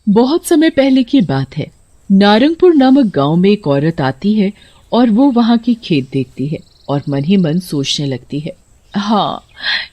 बहुत समय पहले की बात है। नारंगपुर नामक गांव में एक औरत आती है और वो वहां की खेत देखती है और मन ही मन सोचने लगती है, हाँ,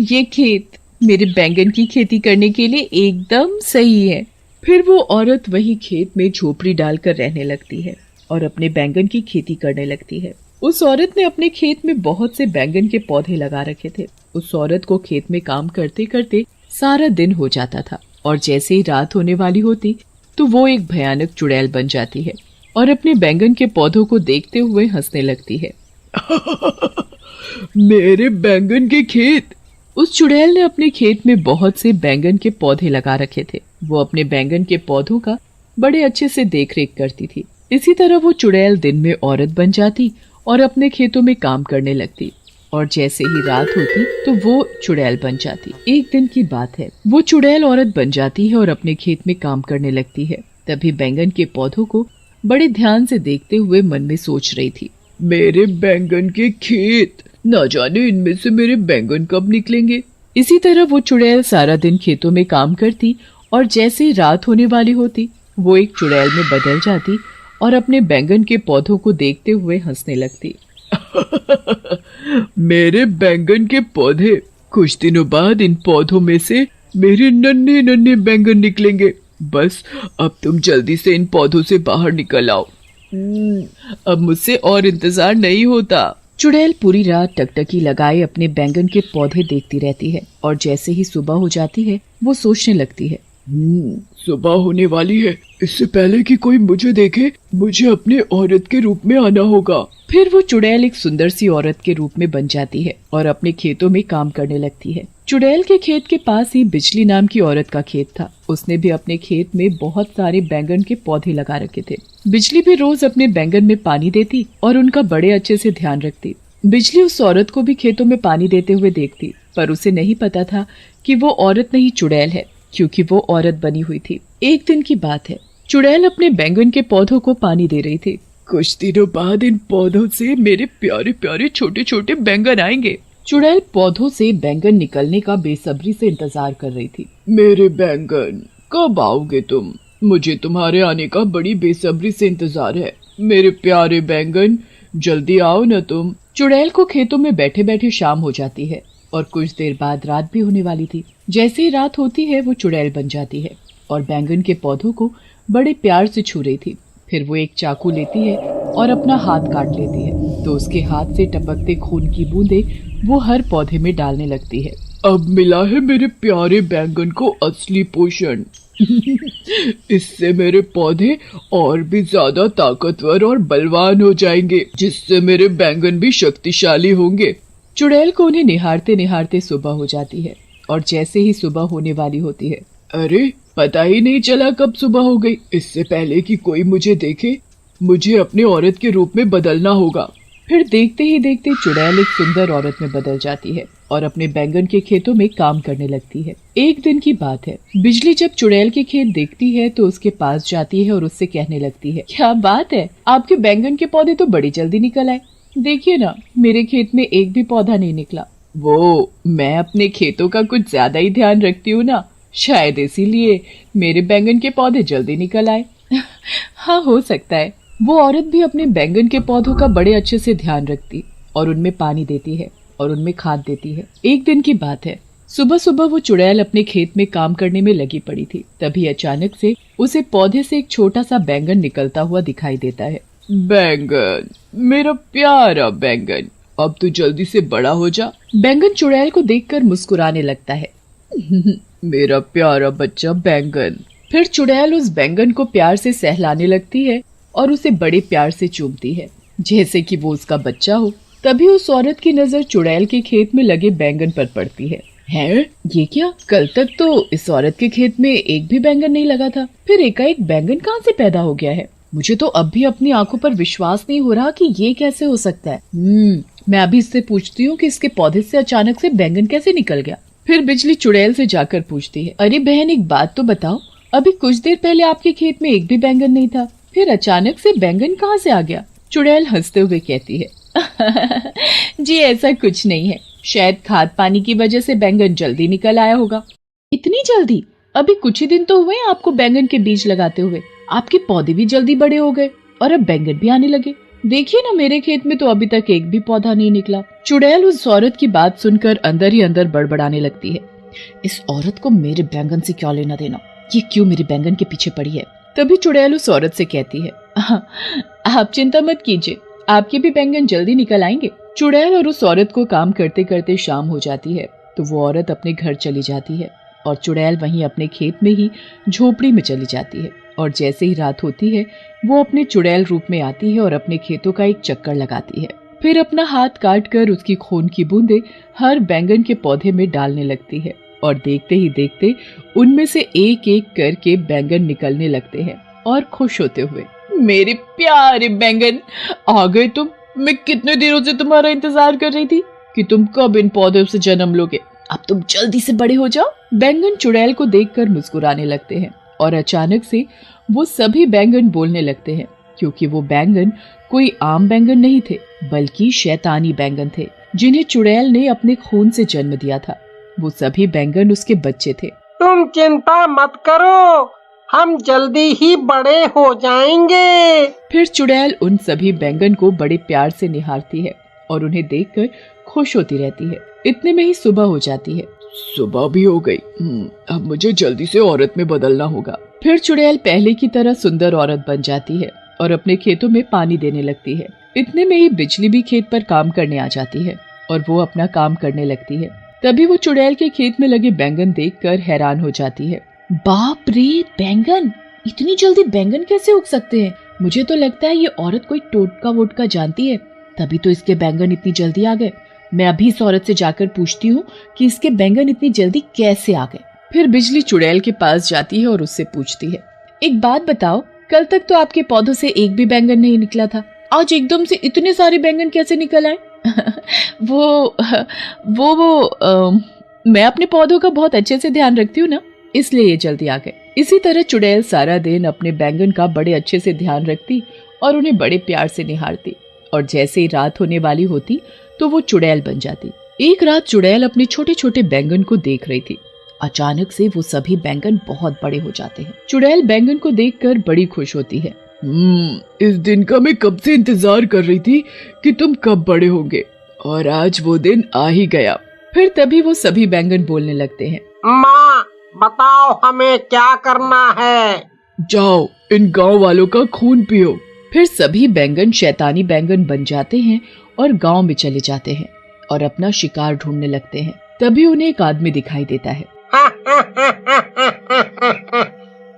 ये खेत मेरे बैंगन की खेती करने के लिए एकदम सही है। फिर वो औरत वही खेत में झोपड़ी डालकर रहने लगती है और अपने बैंगन की खेती करने लगती है। उस औरत ने अपने खेत में बहुत से बैंगन के पौधे लगा रखे थे। उस औरत को खेत में काम करते करते सारा दिन हो जाता था और जैसे ही रात होने वाली होती तो वो एक भयानक चुड़ैल बन जाती है और अपने बैंगन के पौधों को देखते हुए हंसने लगती है। मेरे बैंगन के खेत। उस चुड़ैल ने अपने खेत में बहुत से बैंगन के पौधे लगा रखे थे। वो अपने बैंगन के पौधों का बड़े अच्छे से देखरेख करती थी। इसी तरह वो चुड़ैल दिन में औरत बन जाती और अपने खेतों में काम करने लगती और जैसे ही रात होती तो वो चुड़ैल बन जाती। एक दिन की बात है, वो चुड़ैल औरत बन जाती है और अपने खेत में काम करने लगती है। तभी बैंगन के पौधों को बड़े ध्यान से देखते हुए मन में सोच रही थी, मेरे बैंगन के खेत, न जाने इनमें से मेरे बैंगन कब निकलेंगे। इसी तरह वो चुड़ैल सारा दिन खेतों में काम करती और जैसे ही रात होने वाली होती वो एक चुड़ैल में बदल जाती और अपने बैंगन के पौधों को देखते हुए हंसने लगती। मेरे बैंगन के पौधे, कुछ दिनों बाद इन पौधों में से मेरे नन्हे नन्हे बैंगन निकलेंगे। बस अब तुम जल्दी से इन पौधों से बाहर निकल आओ। अब मुझसे और इंतजार नहीं होता। चुड़ैल पूरी रात टकटकी लगाए अपने बैंगन के पौधे देखती रहती है और जैसे ही सुबह हो जाती है वो सोचने लगती है, सुबह होने वाली है, इससे पहले कि कोई मुझे देखे मुझे अपने औरत के रूप में आना होगा। फिर वो चुड़ैल एक सुंदर सी औरत के रूप में बन जाती है और अपने खेतों में काम करने लगती है। चुड़ैल के खेत के पास ही बिजली नाम की औरत का खेत था। उसने भी अपने खेत में बहुत सारे बैंगन के पौधे लगा रखे थे। बिजली भी रोज अपने बैंगन में पानी देती और उनका बड़े अच्छे से ध्यान रखती। बिजली उस औरत को भी खेतों में पानी देते हुए देखती, पर उसे नहीं पता था कि वो औरत नहीं चुड़ैल है, क्योंकि वो औरत बनी हुई थी। एक दिन की बात है, चुड़ैल अपने बैंगन के पौधों को पानी दे रही थी। कुछ दिनों बाद इन पौधों से मेरे प्यारे प्यारे छोटे छोटे बैंगन आएंगे। चुड़ैल पौधों से बैंगन निकलने का बेसब्री से इंतजार कर रही थी। मेरे बैंगन, कब आओगे तुम? मुझे तुम्हारे आने का बड़ी बेसब्री से इंतजार है। मेरे प्यारे बैंगन, जल्दी आओ न तुम। चुड़ैल को खेतों में बैठे बैठे शाम हो जाती है और कुछ देर बाद रात भी होने वाली थी। जैसे ही रात होती है वो चुड़ैल बन जाती है और बैंगन के पौधों को बड़े प्यार से छू रही थी। फिर वो एक चाकू लेती है और अपना हाथ काट लेती है तो उसके हाथ से टपकते खून की बूंदें वो हर पौधे में डालने लगती है। अब मिला है मेरे प्यारे बैंगन को असली पोषण। इससे मेरे पौधे और भी ज्यादा ताकतवर और बलवान हो जाएंगे, जिससे मेरे बैंगन भी शक्तिशाली होंगे। चुड़ैल को उन्हें निहारते निहारते सुबह हो जाती है और जैसे ही सुबह होने वाली होती है, अरे पता ही नहीं चला कब सुबह हो गई। इससे पहले कि कोई मुझे देखे मुझे अपने औरत के रूप में बदलना होगा। फिर देखते ही देखते चुड़ैल एक सुंदर औरत में बदल जाती है और अपने बैंगन के खेतों में काम करने लगती है। एक दिन की बात है, बिजली जब चुड़ैल के खेत देखती है तो उसके पास जाती है और उससे कहने लगती है, क्या बात है, आपके बैंगन के पौधे तो बड़ी जल्दी निकल आए। देखिए ना, मेरे खेत में एक भी पौधा नहीं निकला। वो मैं अपने खेतों का कुछ ज्यादा ही ध्यान रखती हूँ ना, शायद इसीलिए मेरे बैंगन के पौधे जल्दी निकल आए। हाँ, हो सकता है। वो औरत भी अपने बैंगन के पौधों का बड़े अच्छे से ध्यान रखती और उनमें पानी देती है और उनमें खाद देती है। एक दिन की बात है, सुबह सुबह वो चुड़ैल अपने खेत में काम करने में लगी पड़ी थी। तभी अचानक से उसे पौधे से एक छोटा सा बैंगन निकलता हुआ दिखाई देता है। बैंगन, मेरा प्यारा बैंगन, अब तू जल्दी से बड़ा हो जा। बैंगन चुड़ैल को देखकर मुस्कुराने लगता है। मेरा प्यारा बच्चा बैंगन। फिर चुड़ैल उस बैंगन को प्यार से सहलाने लगती है और उसे बड़े प्यार से चूमती है, जैसे कि वो उसका बच्चा हो। तभी उस औरत की नजर चुड़ैल के खेत में लगे बैंगन पर पड़ती है। हैं? ये क्या? कल तक तो इस औरत के खेत में एक भी बैंगन नहीं लगा था, फिर एकाएक बैंगन कहाँ से पैदा हो गया है? मुझे तो अब भी अपनी आंखों पर विश्वास नहीं हो रहा कि ये कैसे हो सकता है। मैं अभी इससे पूछती हूँ कि इसके पौधे से अचानक से बैंगन कैसे निकल गया। फिर बिजली चुड़ैल से जाकर पूछती है, अरे बहन, एक बात तो बताओ, अभी कुछ देर पहले आपके खेत में एक भी बैंगन नहीं था, फिर अचानक से बैंगन कहाँ से आ गया? चुड़ैल हंसते हुए कहती है, जी ऐसा कुछ नहीं है, शायद खाद पानी की वजह से बैंगन जल्दी निकल आया होगा। इतनी जल्दी? अभी कुछ ही दिन तो हुए आपको बैंगन के बीज लगाते हुए, आपके पौधे भी जल्दी बड़े हो गए और अब बैंगन भी आने लगे। देखिए ना, मेरे खेत में तो अभी तक एक भी पौधा नहीं निकला। चुड़ैल उस औरत की बात सुनकर अंदर ही अंदर बड़बड़ाने लगती है। इस औरत को मेरे बैंगन से क्या लेना देना, ये क्यों मेरे बैंगन के पीछे पड़ी है। तभी चुड़ैल उस औरत से कहती है, आप चिंता मत कीजिए, आपके भी बैंगन जल्दी निकल आएंगे। चुड़ैल और उस औरत को काम करते करते शाम हो जाती है, तो वो औरत अपने घर चली जाती है और चुड़ैल वहीं अपने खेत में ही झोपड़ी में चली जाती है। और जैसे ही रात होती है, वो अपने चुड़ैल रूप में आती है और अपने खेतों का एक चक्कर लगाती है। फिर अपना हाथ काट कर उसकी खून की बूंदें हर बैंगन के पौधे में डालने लगती है और देखते ही देखते उनमें से एक एक करके बैंगन निकलने लगते हैं। और खुश होते हुए, मेरे प्यारे बैंगन आ गए तुम, मैं कितने दिनों से तुम्हारा इंतजार कर रही थी कि तुम कब इन पौधों से जन्म लोगे, अब तुम जल्दी से बड़े हो जाओ। बैंगन चुड़ैल को देखकर मुस्कुराने लगते हैं और अचानक से वो सभी बैंगन बोलने लगते हैं, क्योंकि वो बैंगन कोई आम बैंगन नहीं थे, बल्कि शैतानी बैंगन थे, जिन्हें चुड़ैल ने अपने खून से जन्म दिया था। वो सभी बैंगन उसके बच्चे थे। तुम चिंता मत करो, हम जल्दी ही बड़े हो जाएंगे। फिर चुड़ैल उन सभी बैंगन को बड़े प्यार से निहारती है और उन्हें देखकर खुश होती रहती है। इतने में ही सुबह हो जाती है। सुबह भी हो गई, अब मुझे जल्दी से औरत में बदलना होगा। फिर चुड़ैल पहले की तरह सुंदर औरत बन जाती है और अपने खेतों में पानी देने लगती है। इतने में ही बिजली भी खेत पर काम करने आ जाती है और वो अपना काम करने लगती है। तभी वो चुड़ैल के खेत में लगे बैंगन देखकर हैरान हो जाती है। बाप रे, बैंगन! इतनी जल्दी बैंगन कैसे उग सकते हैं? मुझे तो लगता है ये औरत कोई टोटका वोटका जानती है, तभी तो इसके बैंगन इतनी जल्दी आ गए। मैं अभी इस औरत से जाकर पूछती हूँ कि इसके बैंगन इतनी जल्दी कैसे आ गए। फिर बिजली चुड़ैल के पास जाती है और उससे पूछती है, एक बात बताओ, कल तक तो आपके पौधों से एक भी बैंगन नहीं निकला था, आज एकदम से इतने सारे बैंगन कैसे निकल आए? मैं अपने पौधों का बहुत अच्छे से ध्यान रखती हूँ ना, इसलिए ये जल्दी आ गए। इसी तरह चुड़ैल सारा दिन अपने बैंगन का बड़े अच्छे से ध्यान रखती और उन्हें बड़े प्यार से निहारती, और जैसे ही रात होने वाली होती तो वो चुड़ैल बन जाती। एक रात चुड़ैल अपने छोटे छोटे बैंगन को देख रही थी। अचानक से वो सभी बैंगन बहुत बड़े हो जाते हैं। चुड़ैल बैंगन को देखकर बड़ी खुश होती है। इस दिन का मैं कब से इंतजार कर रही थी कि तुम कब बड़े होंगे, और आज वो दिन आ ही गया। फिर तभी वो सभी बैंगन बोलने लगते हैं, माँ बताओ हमें क्या करना है? जाओ इन गांव वालों का खून पियो। फिर सभी बैंगन शैतानी बैंगन बन जाते हैं और गांव में चले जाते हैं और अपना शिकार ढूंढने लगते हैं। तभी उन्हें एक आदमी दिखाई देता है।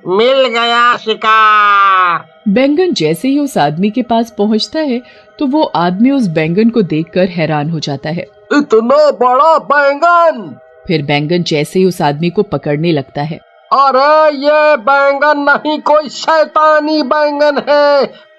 मिल गया शिकार। बैंगन जैसे ही उस आदमी के पास पहुंचता है तो वो आदमी उस बैंगन को देखकर हैरान हो जाता है। इतना बड़ा बैंगन! फिर बैंगन जैसे ही उस आदमी को पकड़ने लगता है। अरे ये बैंगन नहीं, कोई शैतानी बैंगन है।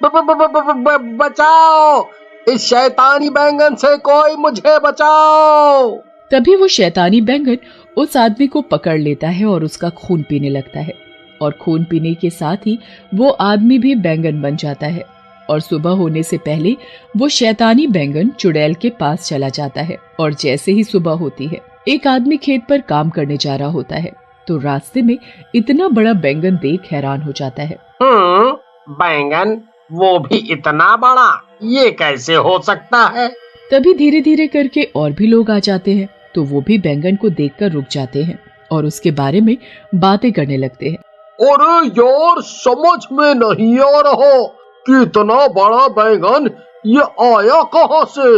बचाओ, इस शैतानी बैंगन से कोई मुझे बचाओ। तभी वो शैतानी बैंगन उस आदमी को पकड़ लेता है और उसका खून पीने लगता है, और खून पीने के साथ ही वो आदमी भी बैंगन बन जाता है। और सुबह होने से पहले वो शैतानी बैंगन चुड़ैल के पास चला जाता है। और जैसे ही सुबह होती है, एक आदमी खेत पर काम करने जा रहा होता है, तो रास्ते में इतना बड़ा बैंगन देख हैरान हो जाता है। बैंगन, वो भी इतना बड़ा, ये कैसे हो सकता है? तभी धीरे धीरे करके और भी लोग आ जाते हैं, तो वो भी बैंगन को देखकर रुक जाते हैं और उसके बारे में बातें करने लगते हैं। अरे यार, समझ में नहीं आ रहा कि इतना बड़ा बैंगन ये आया कहाँ से?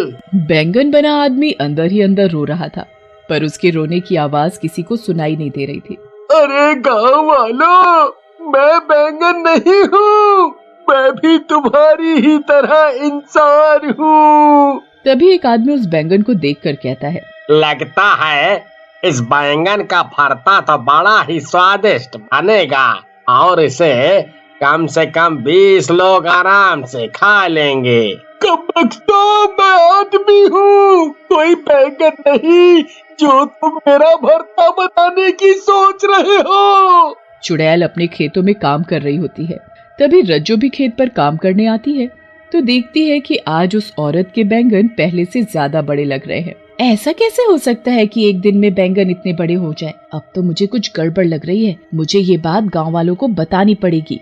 बैंगन बना आदमी अंदर ही अंदर रो रहा था, पर उसके रोने की आवाज किसी को सुनाई नहीं दे रही थी। अरे गाँव वालों, मैं बैंगन नहीं हूँ, मैं भी तुम्हारी ही तरह इंसान हूँ। तभी एक आदमी उस बैंगन को देखकर कहता है, लगता है इस बैंगन का भरता तो बड़ा ही स्वादिष्ट बनेगा और इसे कम से कम 20 लोग आराम से खा लेंगे। कब मैं आदमी हूँ, कोई बैंगन नहीं जो तुम मेरा भरता बनाने की सोच रहे हो। चुड़ैल अपने खेतों में काम कर रही होती है। तभी रज्जो भी खेत पर काम करने आती है, तो देखती है कि आज उस औरत के बैंगन पहले से ज्यादा बड़े लग रहे हैं। ऐसा कैसे हो सकता है कि एक दिन में बैंगन इतने बड़े हो जाए? अब तो मुझे कुछ गड़बड़ लग रही है। मुझे ये बात गांव वालों को बतानी पड़ेगी।